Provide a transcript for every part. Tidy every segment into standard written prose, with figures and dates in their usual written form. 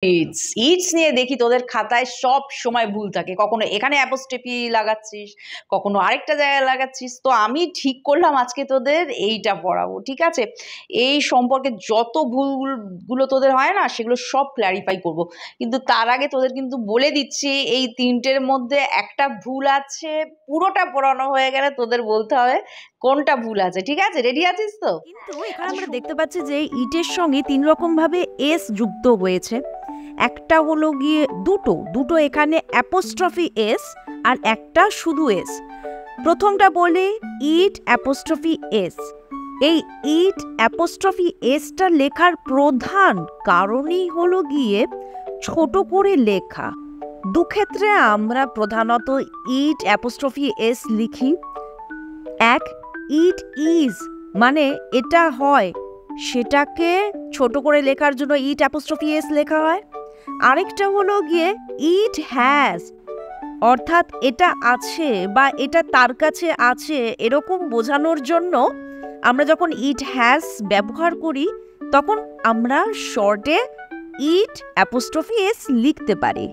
It's it's নিয়ে দেখি তোদের খাতায় সব সময় ভুল থাকে, কখনো এখানে অ্যাপোস্ট্রফি লাগাচ্ছিস, কখনো আরেকটা জায়গায় লাগাচ্ছিস। তো আমি ঠিক করলাম আজকে তোদের এইটা পড়াবো, ঠিক আছে? এই সম্পর্কে যত ভুলগুলো তোদের হয় না, সেগুলো সব ক্ল্যারিফাই করব। কিন্তু তার আগে তোদের কিন্তু বলে দিচ্ছি, এই তিনটের মধ্যে একটা ভুল আছে। পুরোটা পড়ানো হয়ে গেলে তোদের বলতে হবে কোনটা ভুল আছে, ঠিক আছে? রেডি আছিস তো? কিন্তু এখানে আমরা দেখতে পাচ্ছি যে ইটের সঙ্গে 3 রকম ভাবে এস যুক্ত হয়েছে। একটা হলো গিয়ে দুটো এখানে অ্যাপোস্ট্রফি এস, আর একটা শুধু এস। প্রথমটা বলে ইট অ্যাপোস্ট্রফি এস। এই ইট অ্যাপোস্ট্রফি এসটা লেখার প্রধান কারণই হলো গিয়ে ছোট করে লেখা। দুক্ষেত্রে আমরা প্রধানত ইট অ্যাপোস্ট্রফি এস লিখি। এক, ইট ইজ মানে এটা হয়, সেটাকে ছোট করে লেখার জন্য ইট অ্যাপোস্ট্রফি এস লেখা হয়। আরেকটা হলো গিয়ে ইট হ্যাজ, অর্থাৎ এটা আছে বা এটা তার কাছে আছে এরকম বোঝানোর জন্য আমরা যখন ইট হ্যাজ ব্যবহার করি, তখন আমরা শর্টে ইট অ্যাপোস্ট্রফি এস লিখতে পারি।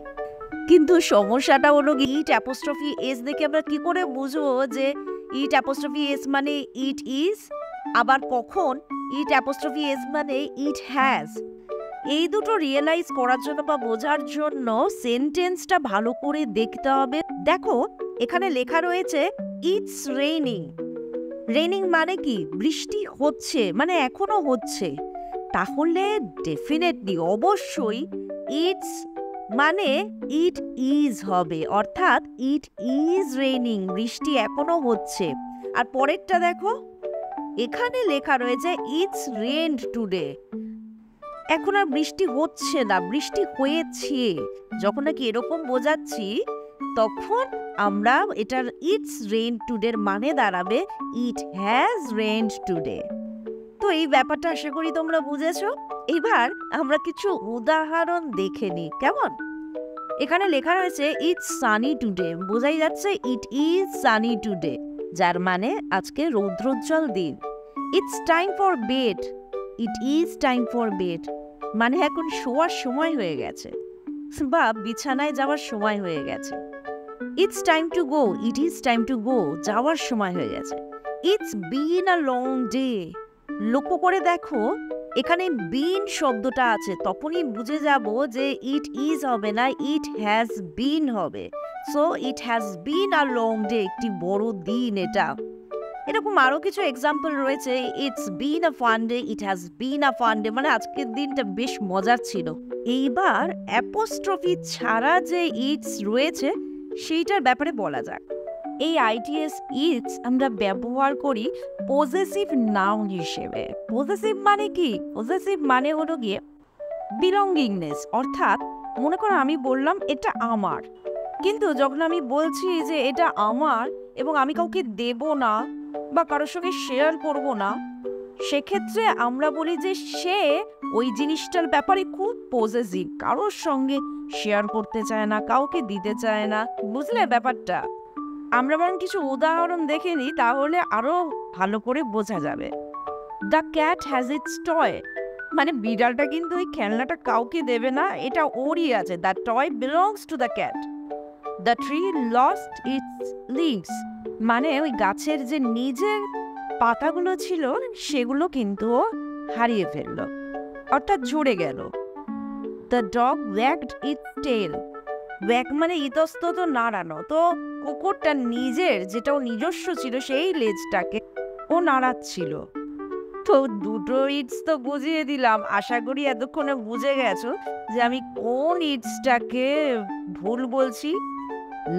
কিন্তু সমস্যাটা হলো ইট অ্যাপোস্ট্রফি এস দেখে আমরা কি করে বুঝবো যে ইট অ্যাপোস্ট্রফি এস মানে ইট ইজ, আবার কখন ইট অ্যাপোস্ট্রফি এস মানে ইট হ্যাজ? এই দুটো রিয়েলাইজ করার জন্য বা বোঝার জন্য সেন্টেন্সটা ভালো করে দেখতে হবে। দেখো এখানে লেখা রয়েছে ইটস রেইনিং। রেইনিং মানে কি? বৃষ্টি হচ্ছে, মানে এখনো হচ্ছে। তাহলে ডেফিনেটলি অবশ্যই ইটস মানে ইট ইজ হবে, অর্থাৎ ইট ইজ রেইনিং, বৃষ্টি এখনো হচ্ছে। আর পরেরটা দেখো, এখানে লেখা রয়েছে ইটস রেইনড টুডে। এখন আর বৃষ্টি হচ্ছে না, বৃষ্টি হয়েছে। যখন নাকি এরকম বোঝাচ্ছি, তখন আমরা এটার ইটস রেইন টুডের মানে দাঁড়াবে ইট হ্যাজ রেইনড টুডে। তো এই ব্যাপারটা আশা করি তোমরা বুঝেছো। এবার আমরা কিছু উদাহরণ দেখে নিই, কেমন? এখানে লেখা রয়েছে ইটস সানি টুডে, বোঝাই যাচ্ছে ইট ইজ সানি টুডে, যার মানে আজকে রৌদ্রোজ্জ্বল দিন। It's time for bed, it is time for bed, মানে এখন শোয়ার সময় হয়ে গেছে বা বিছানায় যাওয়ার সময় হয়ে গেছে। It's time to go, it is time to go, যাওয়ার সময় হয়ে গেছে। It's been a long day. লক্ষ্য করে দেখো এখানে বিন শব্দটা আছে, তখনই বুঝে যাব যে ইট ইজ হবে না, ইট হ্যাজ বিন হবে। So it has been a long day, একটি বড় দিন এটা। এরকম আরো কিছু এক্সাম্পল রয়েছে। It's been a fun day, it has been a fun day, মানে আজকের দিনটা বেশ মজার ছিল। এইবার অ্যাপোস্ট্রফি ছাড়া যে ইটস রয়েছে সেইটার ব্যাপারে বলা যাক। এই আইটিএস ইটস আমরা ব্যবহার করি পজেসিভ নাউন হিসেবে। পজেসিভ মানে কি? পজেসিভ মানে হলো গিয়ে বিলঙ্গিংনেস, অর্থাৎ মনে করো আমি বললাম এটা আমার, কিন্তু যখন আমি বলছি যে এটা আমার এবং আমি কাউকে দেব না বা কারোর সঙ্গে শেয়ার করব না, সেক্ষেত্রে আমরা বলি যে সে ওই জিনিসটার ব্যাপারে খুব পজেসিভ, কারোর সঙ্গে শেয়ার করতে চায় না, কাউকে দিতে চায় না। বুঝলে ব্যাপারটা? আমরা বরং কিছু উদাহরণ দেখে নিই, তাহলে আরো ভালো করে বোঝা যাবে। The cat has its toy, মানে বিড়ালটা কিন্তু ওই খেলনাটা কাউকে দেবে না, এটা ওরই আছে। The toy belongs to the cat. The tree lost its leaves, মানে ওই গাছের যে নিজের পাতাগুলো ছিল সেগুলো কিন্তু হারিয়ে ফেললো, অর্থাৎ ঝরে গেল। দ্য ডগ ওয়াগড ইটস টেল, ওয়াগ মানে ইতস্তত নাড়ানো, তো কুকুরটা নিজের যেটা নিজস্ব ছিল সেই লেজটাকে ও নাড়াচ্ছিল। তো দুটো ইটস তো বুঝিয়ে দিলাম, আশা করি এতক্ষণে বুঝে গেছো যে আমি কোন ইটসটাকে ভুল বলছি।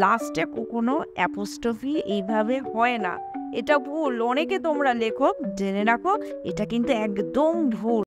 লাস্টে কোনো অ্যাপোস্ট্রফি এইভাবে হয় না, এটা ভুল। অনেকে তোমরা লেখো, জেনে রাখো এটা কিন্তু একদম ভুল।